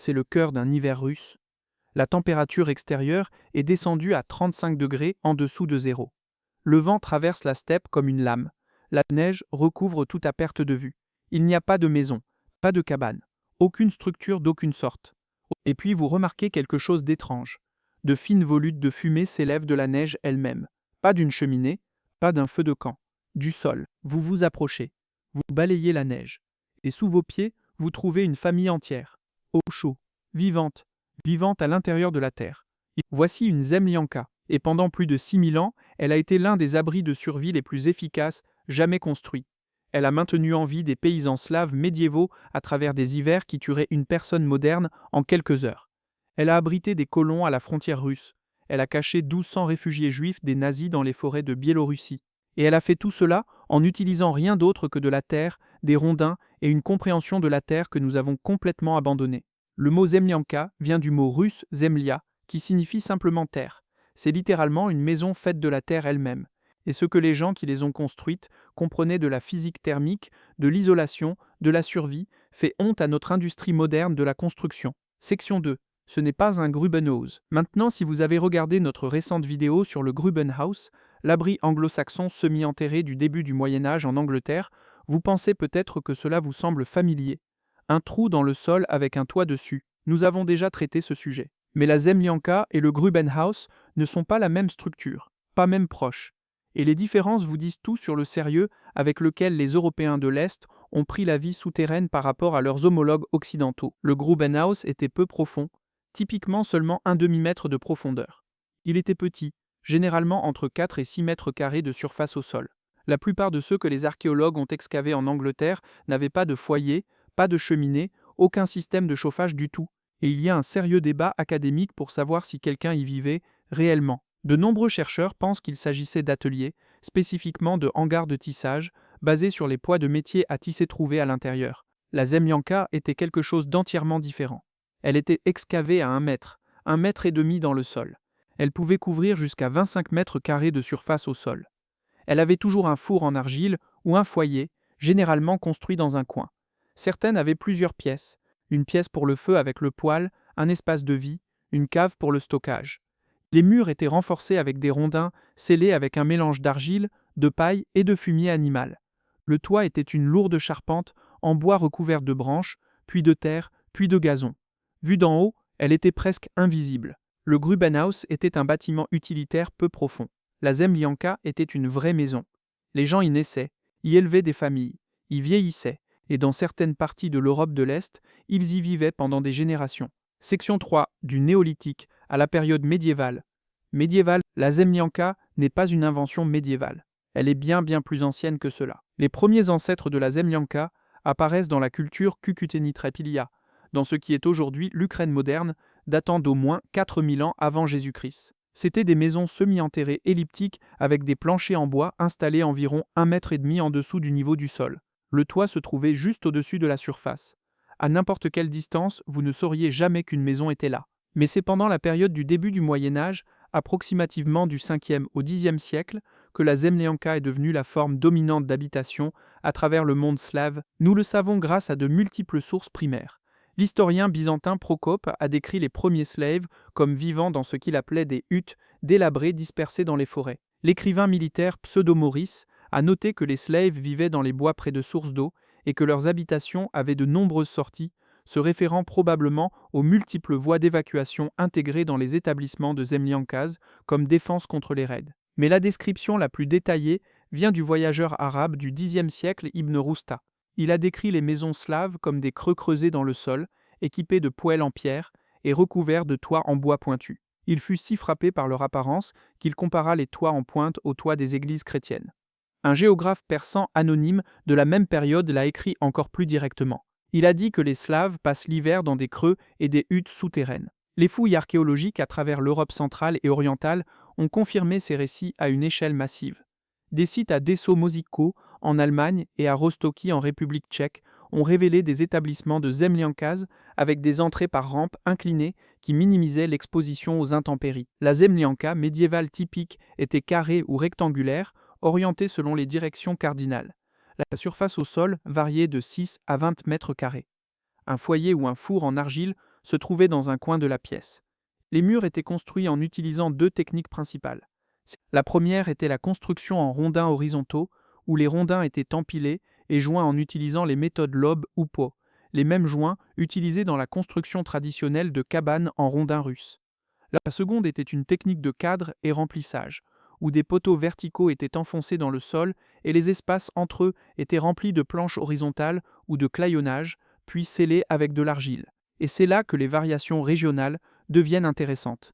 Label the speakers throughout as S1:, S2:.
S1: c'est le cœur d'un hiver russe. La température extérieure est descendue à 35 degrés en dessous de zéro. Le vent traverse la steppe comme une lame. La neige recouvre tout à perte de vue. Il n'y a pas de maison, pas de cabane, aucune structure d'aucune sorte. Et puis vous remarquez quelque chose d'étrange. De fines volutes de fumée s'élèvent de la neige elle-même. Pas d'une cheminée, pas d'un feu de camp. Du sol. Vous vous approchez. Vous balayez la neige. Et sous vos pieds, vous trouvez une famille entière. Au chaud, vivante, vivante à l'intérieur de la terre. Voici une Zemlyanka. Et pendant plus de 6000 ans, elle a été l'un des abris de survie les plus efficaces jamais construits. Elle a maintenu en vie des paysans slaves médiévaux à travers des hivers qui tueraient une personne moderne en quelques heures. Elle a abrité des colons à la frontière russe. Elle a caché 1200 réfugiés juifs des nazis dans les forêts de Biélorussie. Et elle a fait tout cela en n'utilisant rien d'autre que de la terre, des rondins et une compréhension de la terre que nous avons complètement abandonnée. Le mot Zemlyanka vient du mot russe Zemlya, qui signifie simplement terre. C'est littéralement une maison faite de la terre elle-même. Et ce que les gens qui les ont construites comprenaient de la physique thermique, de l'isolation, de la survie, fait honte à notre industrie moderne de la construction. Section 2. Ce n'est pas un Grubenhaus. Maintenant, si vous avez regardé notre récente vidéo sur le Grubenhaus, l'abri anglo-saxon semi-enterré du début du Moyen-Âge en Angleterre, vous pensez peut-être que cela vous semble familier. Un trou dans le sol avec un toit dessus. Nous avons déjà traité ce sujet. Mais la Zemlyanka et le Grubenhaus ne sont pas la même structure, pas même proches. Et les différences vous disent tout sur le sérieux avec lequel les Européens de l'Est ont pris la vie souterraine par rapport à leurs homologues occidentaux. Le Grubenhaus était peu profond, typiquement seulement un demi-mètre de profondeur. Il était petit, généralement entre 4 et 6 mètres carrés de surface au sol. La plupart de ceux que les archéologues ont excavés en Angleterre n'avaient pas de foyer, pas de cheminée, aucun système de chauffage du tout. Et il y a un sérieux débat académique pour savoir si quelqu'un y vivait réellement. De nombreux chercheurs pensent qu'il s'agissait d'ateliers, spécifiquement de hangars de tissage, basés sur les poids de métier à tisser trouvés à l'intérieur. La Zemlyanka était quelque chose d'entièrement différent. Elle était excavée à 1 mètre et demi dans le sol. Elle pouvait couvrir jusqu'à 25 mètres carrés de surface au sol. Elle avait toujours un four en argile ou un foyer, généralement construit dans un coin. Certaines avaient plusieurs pièces, une pièce pour le feu avec le poêle, un espace de vie, une cave pour le stockage. Les murs étaient renforcés avec des rondins scellés avec un mélange d'argile, de paille et de fumier animal. Le toit était une lourde charpente en bois recouverte de branches, puis de terre, puis de gazon. Vue d'en haut, elle était presque invisible. Le Grubenhaus était un bâtiment utilitaire peu profond. La Zemlyanka était une vraie maison. Les gens y naissaient, y élevaient des familles, y vieillissaient, et dans certaines parties de l'Europe de l'Est, ils y vivaient pendant des générations. Section 3. Du néolithique à la période médiévale. Médiévale, la Zemlyanka n'est pas une invention médiévale. Elle est bien plus ancienne que cela. Les premiers ancêtres de la Zemlyanka apparaissent dans la culture Cucuteni-Trepilya, dans ce qui est aujourd'hui l'Ukraine moderne, datant d'au moins 4000 ans avant Jésus-Christ. C'étaient des maisons semi-enterrées elliptiques avec des planchers en bois installés environ 1,5 mètre en dessous du niveau du sol. Le toit se trouvait juste au-dessus de la surface. À n'importe quelle distance, vous ne sauriez jamais qu'une maison était là. Mais c'est pendant la période du début du Moyen-Âge, approximativement du 5e au 10e siècle, que la Zemlyanka est devenue la forme dominante d'habitation à travers le monde slave. Nous le savons grâce à de multiples sources primaires. L'historien byzantin Procope a décrit les premiers slaves comme vivant dans ce qu'il appelait des huttes délabrées dispersées dans les forêts. L'écrivain militaire Pseudo-Maurice a noté que les slaves vivaient dans les bois près de sources d'eau et que leurs habitations avaient de nombreuses sorties, se référant probablement aux multiples voies d'évacuation intégrées dans les établissements de Zemlyankaz comme défense contre les raids. Mais la description la plus détaillée vient du voyageur arabe du Xe siècle Ibn Rusta. Il a décrit les maisons slaves comme des creux creusés dans le sol, équipés de poêles en pierre et recouverts de toits en bois pointu. Il fut si frappé par leur apparence qu'il compara les toits en pointe aux toits des églises chrétiennes. Un géographe persan anonyme de la même période l'a écrit encore plus directement. Il a dit que les Slaves passent l'hiver dans des creux et des huttes souterraines. Les fouilles archéologiques à travers l'Europe centrale et orientale ont confirmé ces récits à une échelle massive. Des sites à Dessau-Mosicko, en Allemagne, et à Rostoki, en République tchèque, ont révélé des établissements de Zemlyankaz avec des entrées par rampe inclinées qui minimisaient l'exposition aux intempéries. La Zemlyanka médiévale typique était carrée ou rectangulaire, orientée selon les directions cardinales. La surface au sol variait de 6 à 20 mètres carrés. Un foyer ou un four en argile se trouvait dans un coin de la pièce. Les murs étaient construits en utilisant deux techniques principales. La première était la construction en rondins horizontaux, où les rondins étaient empilés et joints en utilisant les méthodes Lob ou Po, les mêmes joints utilisés dans la construction traditionnelle de cabanes en rondins russes. La seconde était une technique de cadre et remplissage, où des poteaux verticaux étaient enfoncés dans le sol et les espaces entre eux étaient remplis de planches horizontales ou de claillonnage, puis scellés avec de l'argile. Et c'est là que les variations régionales deviennent intéressantes.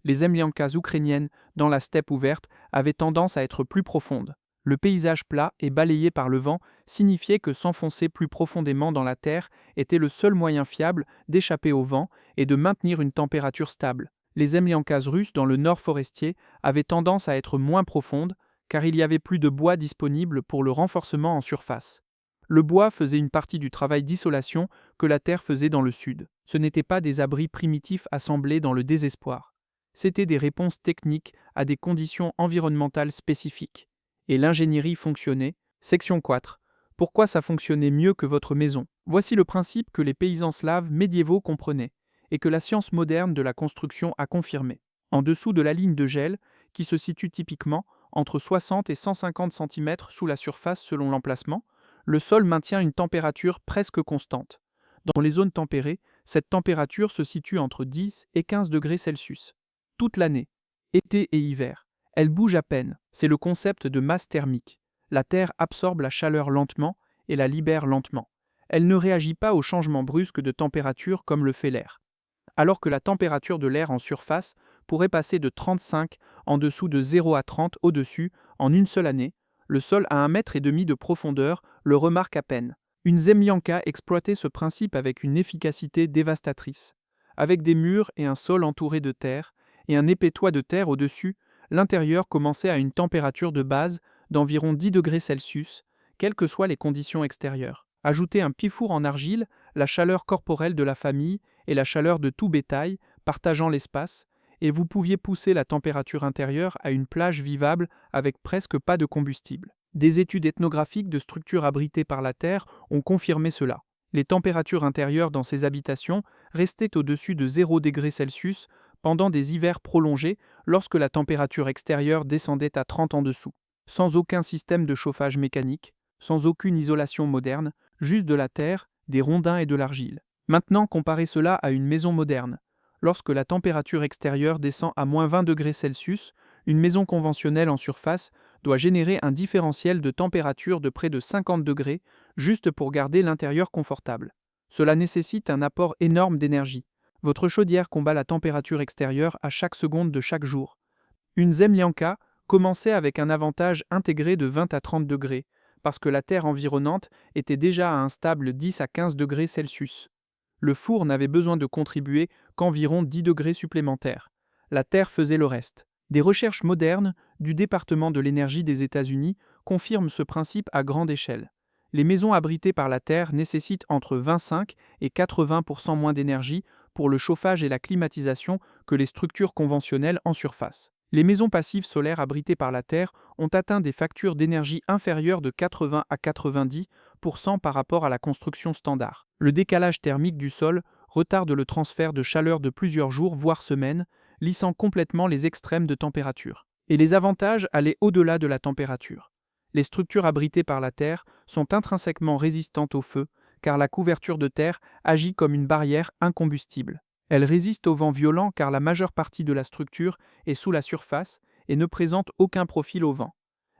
S1: Les zemliankas ukrainiennes, dans la steppe ouverte, avaient tendance à être plus profondes. Le paysage plat et balayé par le vent signifiait que s'enfoncer plus profondément dans la terre était le seul moyen fiable d'échapper au vent et de maintenir une température stable. Les zemliankas russes dans le nord forestier avaient tendance à être moins profondes, car il y avait plus de bois disponible pour le renforcement en surface. Le bois faisait une partie du travail d'isolation que la terre faisait dans le sud. Ce n'étaient pas des abris primitifs assemblés dans le désespoir. C'étaient des réponses techniques à des conditions environnementales spécifiques. Et l'ingénierie fonctionnait. Section 4. Pourquoi ça fonctionnait mieux que votre maison? Voici le principe que les paysans slaves médiévaux comprenaient, et que la science moderne de la construction a confirmé. En dessous de la ligne de gel, qui se situe typiquement entre 60 et 150 cm sous la surface selon l'emplacement, le sol maintient une température presque constante. Dans les zones tempérées, cette température se situe entre 10 et 15 degrés Celsius. Toute l'année, été et hiver. Elle bouge à peine, c'est le concept de masse thermique. La Terre absorbe la chaleur lentement et la libère lentement. Elle ne réagit pas aux changements brusques de température comme le fait l'air. Alors que la température de l'air en surface pourrait passer de 35 en dessous de 0 à 30 au-dessus en une seule année, le sol à 1,5 m de profondeur le remarque à peine. Une zemlianka exploitait ce principe avec une efficacité dévastatrice. Avec des murs et un sol entouré de terre, et un épais toit de terre au-dessus, l'intérieur commençait à une température de base d'environ 10 degrés Celsius, quelles que soient les conditions extérieures. Ajoutez un pifour en argile, la chaleur corporelle de la famille et la chaleur de tout bétail, partageant l'espace, et vous pouviez pousser la température intérieure à une plage vivable avec presque pas de combustible. Des études ethnographiques de structures abritées par la terre ont confirmé cela. Les températures intérieures dans ces habitations restaient au-dessus de 0 degrés Celsius pendant des hivers prolongés lorsque la température extérieure descendait à 30 en dessous. Sans aucun système de chauffage mécanique, sans aucune isolation moderne, juste de la terre, des rondins et de l'argile. Maintenant, comparez cela à une maison moderne. Lorsque la température extérieure descend à moins 20 degrés Celsius, une maison conventionnelle en surface doit générer un différentiel de température de près de 50 degrés juste pour garder l'intérieur confortable. Cela nécessite un apport énorme d'énergie. Votre chaudière combat la température extérieure à chaque seconde de chaque jour. Une zemlianka commençait avec un avantage intégré de 20 à 30 degrés, parce que la terre environnante était déjà à un stable 10 à 15 degrés Celsius. Le four n'avait besoin de contribuer qu'environ 10 degrés supplémentaires. La terre faisait le reste. Des recherches modernes du département de l'énergie des États-Unis confirment ce principe à grande échelle. Les maisons abritées par la terre nécessitent entre 25 et 80% moins d'énergie pour le chauffage et la climatisation que les structures conventionnelles en surface. Les maisons passives solaires abritées par la terre ont atteint des factures d'énergie inférieures de 80 à 90% par rapport à la construction standard. Le décalage thermique du sol retarde le transfert de chaleur de plusieurs jours voire semaines, lissant complètement les extrêmes de température. Et les avantages allaient au-delà de la température. Les structures abritées par la terre sont intrinsèquement résistantes au feu, car la couverture de terre agit comme une barrière incombustible. Elle résiste au vent violent car la majeure partie de la structure est sous la surface et ne présente aucun profil au vent.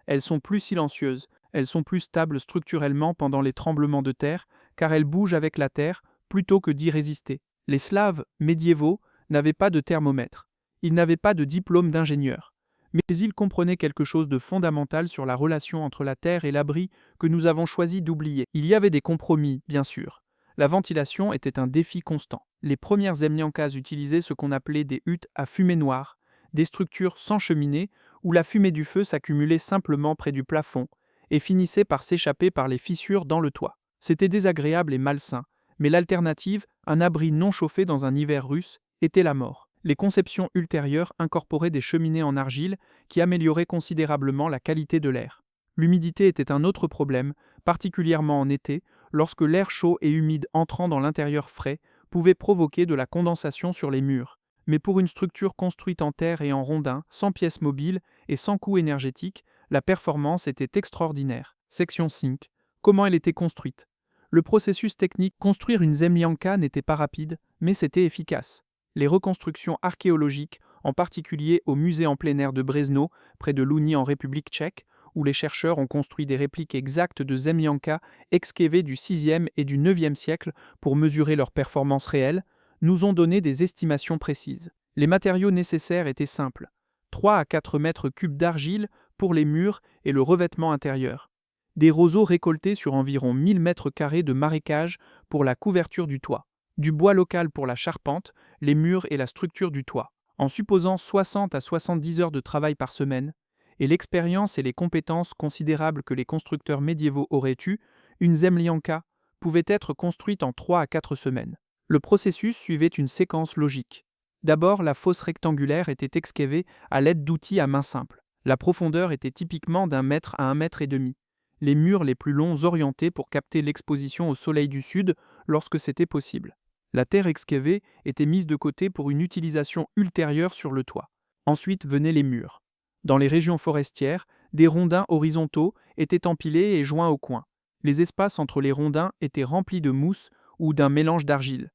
S1: Elles sont plus silencieuses, elles sont plus stables structurellement pendant les tremblements de terre car elles bougent avec la terre plutôt que d'y résister. Les Slaves médiévaux n'avaient pas de thermomètre, ils n'avaient pas de diplôme d'ingénieur, mais ils comprenaient quelque chose de fondamental sur la relation entre la terre et l'abri que nous avons choisi d'oublier. Il y avait des compromis, bien sûr. La ventilation était un défi constant. Les premières zemliankas utilisaient ce qu'on appelait des huttes à fumée noire, des structures sans cheminée où la fumée du feu s'accumulait simplement près du plafond et finissait par s'échapper par les fissures dans le toit. C'était désagréable et malsain, mais l'alternative, un abri non chauffé dans un hiver russe, était la mort. Les conceptions ultérieures incorporaient des cheminées en argile qui amélioraient considérablement la qualité de l'air. L'humidité était un autre problème, particulièrement en été, lorsque l'air chaud et humide entrant dans l'intérieur frais pouvaient provoquer de la condensation sur les murs. Mais pour une structure construite en terre et en rondin, sans pièces mobiles et sans coût énergétique, la performance était extraordinaire. Section 5. Comment elle était construite? Le processus technique, construire une Zemljanka n'était pas rapide, mais c'était efficace. Les reconstructions archéologiques, en particulier au musée en plein air de Brezno, près de Louny en République tchèque, où les chercheurs ont construit des répliques exactes de Zemljanka excavées du 6e et du 9e siècle pour mesurer leur performance réelle, nous ont donné des estimations précises. Les matériaux nécessaires étaient simples: 3 à 4 mètres cubes d'argile pour les murs et le revêtement intérieur. Des roseaux récoltés sur environ 1000 mètres carrés de marécage pour la couverture du toit. Du bois local pour la charpente, les murs et la structure du toit. En supposant 60 à 70 heures de travail par semaine, et l'expérience et les compétences considérables que les constructeurs médiévaux auraient eues, une Zemljanka pouvait être construite en 3 à 4 semaines. Le processus suivait une séquence logique. D'abord, la fosse rectangulaire était excavée à l'aide d'outils à main simple. La profondeur était typiquement d'1 mètre à 1 mètre et demi. Les murs les plus longs orientés pour capter l'exposition au soleil du sud lorsque c'était possible. La terre excavée était mise de côté pour une utilisation ultérieure sur le toit. Ensuite venaient les murs. Dans les régions forestières, des rondins horizontaux étaient empilés et joints au coin. Les espaces entre les rondins étaient remplis de mousse ou d'un mélange d'argile.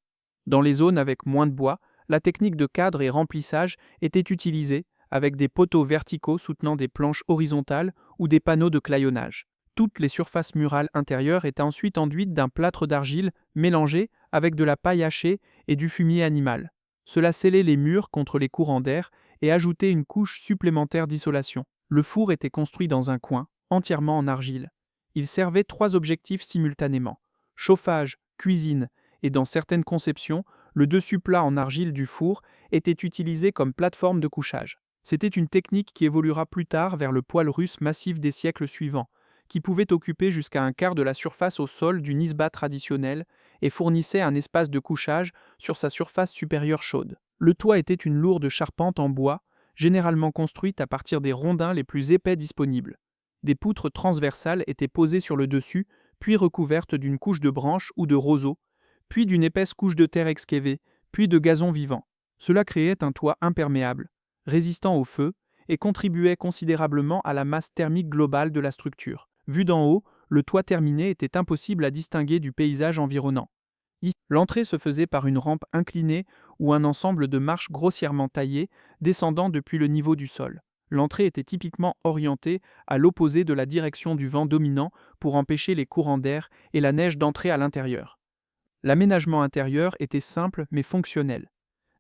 S1: Dans les zones avec moins de bois, la technique de cadre et remplissage était utilisée, avec des poteaux verticaux soutenant des planches horizontales ou des panneaux de claillonnage. Toutes les surfaces murales intérieures étaient ensuite enduites d'un plâtre d'argile mélangé avec de la paille hachée et du fumier animal. Cela scellait les murs contre les courants d'air et ajoutait une couche supplémentaire d'isolation. Le four était construit dans un coin, entièrement en argile. Il servait 3 objectifs simultanément: chauffage, cuisine, et dans certaines conceptions, le dessus plat en argile du four était utilisé comme plateforme de couchage. C'était une technique qui évoluera plus tard vers le poêle russe massif des siècles suivants, qui pouvait occuper jusqu'à un quart de la surface au sol d'une izba traditionnelle et fournissait un espace de couchage sur sa surface supérieure chaude. Le toit était une lourde charpente en bois, généralement construite à partir des rondins les plus épais disponibles. Des poutres transversales étaient posées sur le dessus, puis recouvertes d'une couche de branches ou de roseaux, puis d'une épaisse couche de terre excavée, puis de gazon vivant. Cela créait un toit imperméable, résistant au feu, et contribuait considérablement à la masse thermique globale de la structure. Vu d'en haut, le toit terminé était impossible à distinguer du paysage environnant. L'entrée se faisait par une rampe inclinée ou un ensemble de marches grossièrement taillées descendant depuis le niveau du sol. L'entrée était typiquement orientée à l'opposé de la direction du vent dominant pour empêcher les courants d'air et la neige d'entrer à l'intérieur. L'aménagement intérieur était simple mais fonctionnel.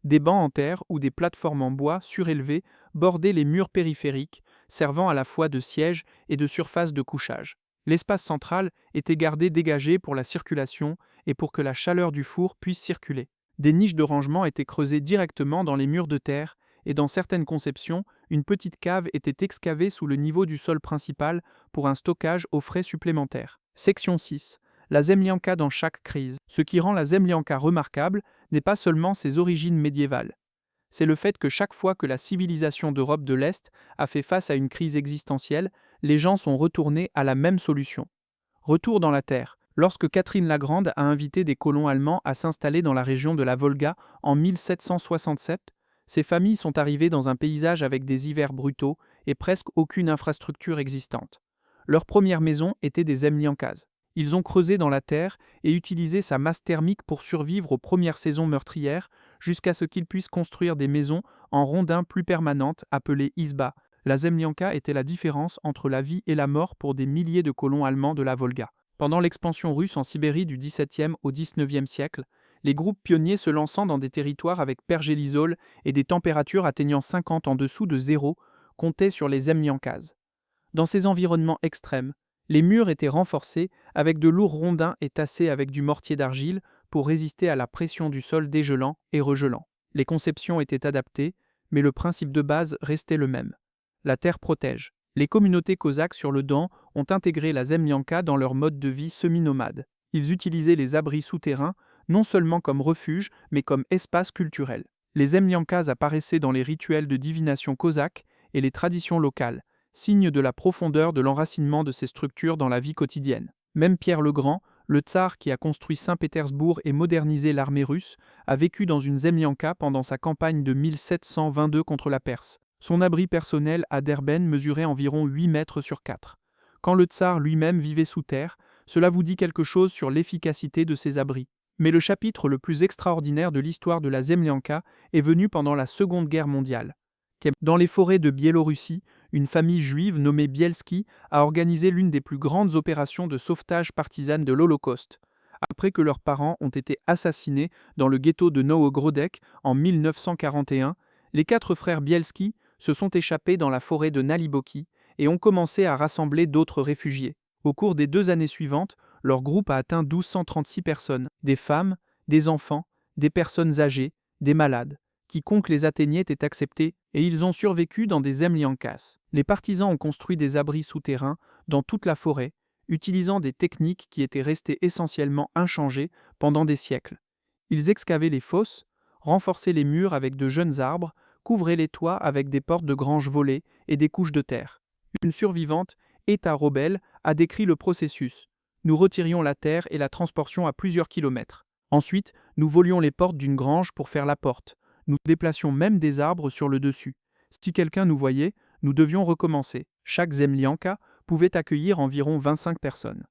S1: Des bancs en terre ou des plateformes en bois surélevées bordaient les murs périphériques, servant à la fois de siège et de surface de couchage. L'espace central était gardé dégagé pour la circulation et pour que la chaleur du four puisse circuler. Des niches de rangement étaient creusées directement dans les murs de terre, et dans certaines conceptions, une petite cave était excavée sous le niveau du sol principal pour un stockage au frais supplémentaire. Section 6. La Zemljanka dans chaque crise. Ce qui rend la Zemljanka remarquable n'est pas seulement ses origines médiévales. C'est le fait que chaque fois que la civilisation d'Europe de l'Est a fait face à une crise existentielle, les gens sont retournés à la même solution. Retour dans la terre. Lorsque Catherine la Grande a invité des colons allemands à s'installer dans la région de la Volga en 1767, ces familles sont arrivées dans un paysage avec des hivers brutaux et presque aucune infrastructure existante. Leur première maison était des Zemljankas. Ils ont creusé dans la terre et utilisé sa masse thermique pour survivre aux premières saisons meurtrières, jusqu'à ce qu'ils puissent construire des maisons en rondins plus permanentes appelées izba. La Zemljanka était la différence entre la vie et la mort pour des milliers de colons allemands de la Volga. Pendant l'expansion russe en Sibérie du XVIIe au XIXe siècle, les groupes pionniers se lançant dans des territoires avec pergélisol et des températures atteignant 50 en dessous de zéro comptaient sur les Zemljankas. Dans ces environnements extrêmes, les murs étaient renforcés avec de lourds rondins et tassés avec du mortier d'argile pour résister à la pression du sol dégelant et regelant. Les conceptions étaient adaptées, mais le principe de base restait le même. La terre protège. Les communautés cosaques sur le Don ont intégré la Zemljanka dans leur mode de vie semi-nomade. Ils utilisaient les abris souterrains non seulement comme refuge, mais comme espace culturel. Les Zemljankas apparaissaient dans les rituels de divination cosaques et les traditions locales, signe de la profondeur de l'enracinement de ces structures dans la vie quotidienne. Même Pierre le Grand, Le tsar, qui a construit Saint-Pétersbourg et modernisé l'armée russe, a vécu dans une zemlianka pendant sa campagne de 1722 contre la Perse. Son abri personnel à Derbent mesurait environ 8 mètres sur 4. Quand le tsar lui-même vivait sous terre, cela vous dit quelque chose sur l'efficacité de ces abris. Mais le chapitre le plus extraordinaire de l'histoire de la zemlianka est venu pendant la Seconde Guerre mondiale. Dans les forêts de Biélorussie, une famille juive nommée Bielski a organisé l'une des plus grandes opérations de sauvetage partisane de l'Holocauste. Après que leurs parents ont été assassinés dans le ghetto de Nowo-Grodek en 1941, les 4 frères Bielski se sont échappés dans la forêt de Naliboki et ont commencé à rassembler d'autres réfugiés. Au cours des 2 années suivantes, leur groupe a atteint 1236 personnes, des femmes, des enfants, des personnes âgées, des malades. Quiconque les atteignait était accepté, et ils ont survécu dans des zemliankas. Les partisans ont construit des abris souterrains dans toute la forêt, utilisant des techniques qui étaient restées essentiellement inchangées pendant des siècles. Ils excavaient les fosses, renforçaient les murs avec de jeunes arbres, couvraient les toits avec des portes de granges volées et des couches de terre. Une survivante, Eta Robel, a décrit le processus. Nous retirions la terre et la transportions à plusieurs kilomètres. Ensuite, nous volions les portes d'une grange pour faire la porte. Nous déplacions même des arbres sur le dessus. Si quelqu'un nous voyait, nous devions recommencer. Chaque zemlianka pouvait accueillir environ 25 personnes.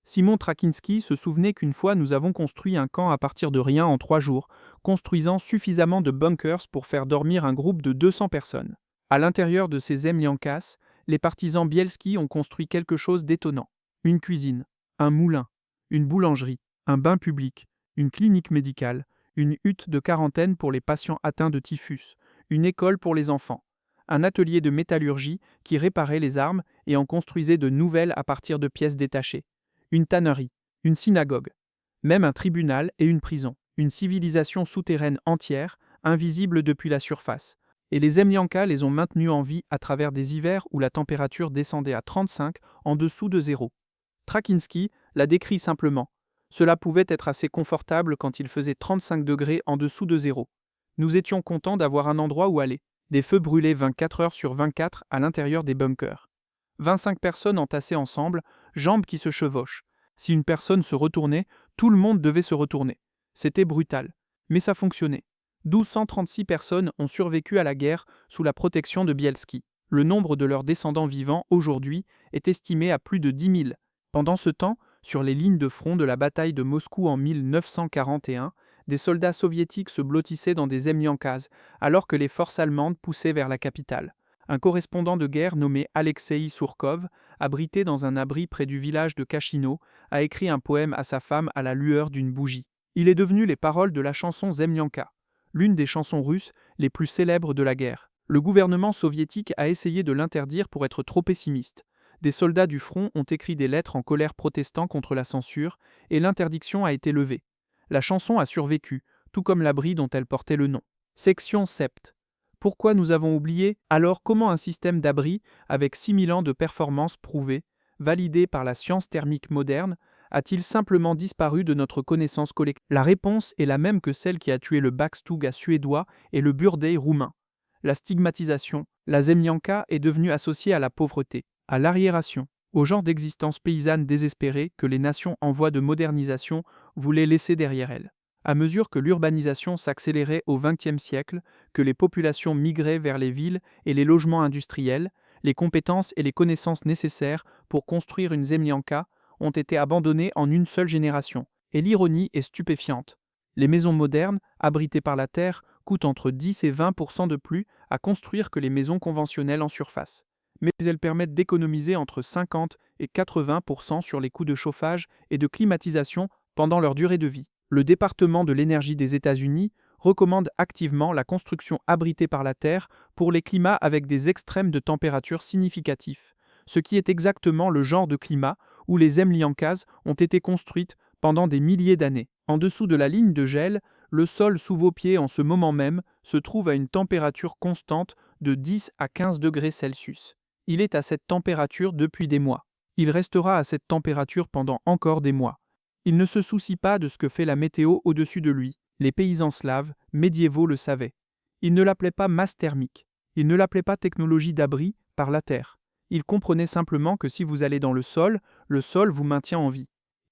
S1: Simon Trakinski se souvenait qu'une fois nous avons construit un camp à partir de rien en 3 jours, construisant suffisamment de bunkers pour faire dormir un groupe de 200 personnes. À l'intérieur de ces zemliankas, les partisans Bielski ont construit quelque chose d'étonnant. Une cuisine, un moulin, une boulangerie, un bain public, une clinique médicale, une hutte de quarantaine pour les patients atteints de typhus, une école pour les enfants, un atelier de métallurgie qui réparait les armes et en construisait de nouvelles à partir de pièces détachées, une tannerie, une synagogue, même un tribunal et une prison, une civilisation souterraine entière, invisible depuis la surface. Et les zemliankas les ont maintenus en vie à travers des hivers où la température descendait à 35 en dessous de zéro. Trakinski l'a décrit simplement. Cela pouvait être assez confortable quand il faisait 35 degrés en dessous de zéro. Nous étions contents d'avoir un endroit où aller. Des feux brûlaient 24 heures sur 24 à l'intérieur des bunkers. 25 personnes entassées ensemble, jambes qui se chevauchent. Si une personne se retournait, tout le monde devait se retourner. C'était brutal, mais ça fonctionnait. 1236 personnes ont survécu à la guerre sous la protection de Bielski. Le nombre de leurs descendants vivants aujourd'hui est estimé à plus de 10 000. Pendant ce temps, sur les lignes de front de la bataille de Moscou en 1941, des soldats soviétiques se blottissaient dans des zemliankas, alors que les forces allemandes poussaient vers la capitale. Un correspondant de guerre nommé Alexei Surkov, abrité dans un abri près du village de Kachino, a écrit un poème à sa femme à la lueur d'une bougie. Il est devenu les paroles de la chanson Zemlianka, l'une des chansons russes les plus célèbres de la guerre. Le gouvernement soviétique a essayé de l'interdire pour être trop pessimiste. Des soldats du front ont écrit des lettres en colère protestant contre la censure, et l'interdiction a été levée. La chanson a survécu, tout comme l'abri dont elle portait le nom. Section Sept. Pourquoi nous avons oublié? Alors comment un système d'abri, avec 6000 ans de performance prouvée, validé par la science thermique moderne, a-t-il simplement disparu de notre connaissance collective? La réponse est la même que celle qui a tué le Backstuga suédois et le Burdey roumain. La stigmatisation. La zemlianka est devenue associée à la pauvreté, à l'arriération, au genre d'existence paysanne désespérée que les nations en voie de modernisation voulaient laisser derrière elles. À mesure que l'urbanisation s'accélérait au XXe siècle, que les populations migraient vers les villes et les logements industriels, les compétences et les connaissances nécessaires pour construire une zemlianka ont été abandonnées en une seule génération. Et l'ironie est stupéfiante. Les maisons modernes, abritées par la terre, coûtent entre 10 et 20% de plus à construire que les maisons conventionnelles en surface. Mais elles permettent d'économiser entre 50 et 80% sur les coûts de chauffage et de climatisation pendant leur durée de vie. Le département de l'énergie des États-Unis recommande activement la construction abritée par la terre pour les climats avec des extrêmes de température significatifs, ce qui est exactement le genre de climat où les zemliankas ont été construites pendant des milliers d'années. En dessous de la ligne de gel, le sol sous vos pieds en ce moment même se trouve à une température constante de 10 à 15 degrés Celsius. Il est à cette température depuis des mois. Il restera à cette température pendant encore des mois. Il ne se soucie pas de ce que fait la météo au-dessus de lui. Les paysans slaves, médiévaux le savaient. Ils ne l'appelaient pas masse thermique. Ils ne l'appelaient pas technologie d'abri par la terre. Ils comprenaient simplement que si vous allez dans le sol vous maintient en vie.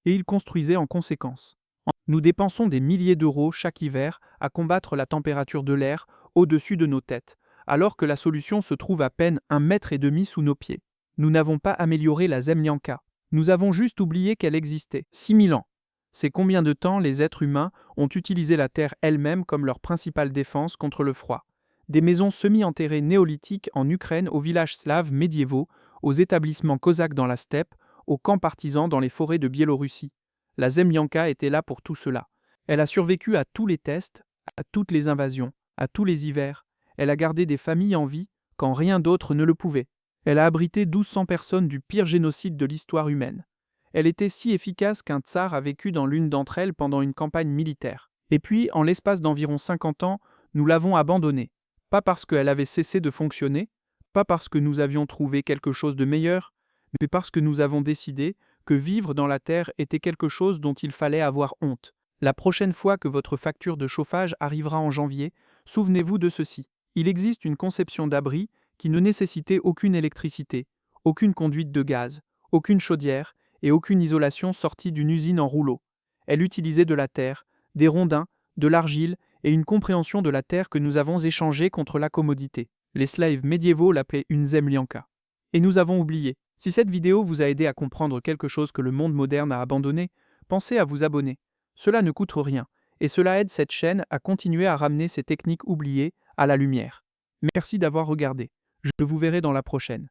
S1: et ils construisaient en conséquence. Nous dépensons des milliers d'euros chaque hiver à combattre la température de l'air au-dessus de nos têtes, alors que la solution se trouve à peine 1,5 m sous nos pieds. Nous n'avons pas amélioré la Zemlyanka. Nous avons juste oublié qu'elle existait. 6000 ans. C'est combien de temps les êtres humains ont utilisé la Terre elle-même comme leur principale défense contre le froid. Des maisons semi-enterrées néolithiques en Ukraine, aux villages slaves médiévaux, aux établissements cosaques dans la steppe, aux camps partisans dans les forêts de Biélorussie. La Zemlyanka était là pour tout cela. Elle a survécu à tous les tests, à toutes les invasions, à tous les hivers. Elle a gardé des familles en vie quand rien d'autre ne le pouvait. Elle a abrité 1200 personnes du pire génocide de l'histoire humaine. Elle était si efficace qu'un tsar a vécu dans l'une d'entre elles pendant une campagne militaire. Et puis, en l'espace d'environ 50 ans, nous l'avons abandonnée. Pas parce qu'elle avait cessé de fonctionner, pas parce que nous avions trouvé quelque chose de meilleur, mais parce que nous avons décidé que vivre dans la Terre était quelque chose dont il fallait avoir honte. La prochaine fois que votre facture de chauffage arrivera en janvier, souvenez-vous de ceci. Il existe une conception d'abri qui ne nécessitait aucune électricité, aucune conduite de gaz, aucune chaudière et aucune isolation sortie d'une usine en rouleau. Elle utilisait de la terre, des rondins, de l'argile et une compréhension de la terre que nous avons échangée contre la commodité. Les slaves médiévaux l'appelaient une zemlyanka. Et nous avons oublié. Si cette vidéo vous a aidé à comprendre quelque chose que le monde moderne a abandonné, pensez à vous abonner. Cela ne coûte rien, et cela aide cette chaîne à continuer à ramener ces techniques oubliées à la lumière. Merci d'avoir regardé. Je vous verrai dans la prochaine.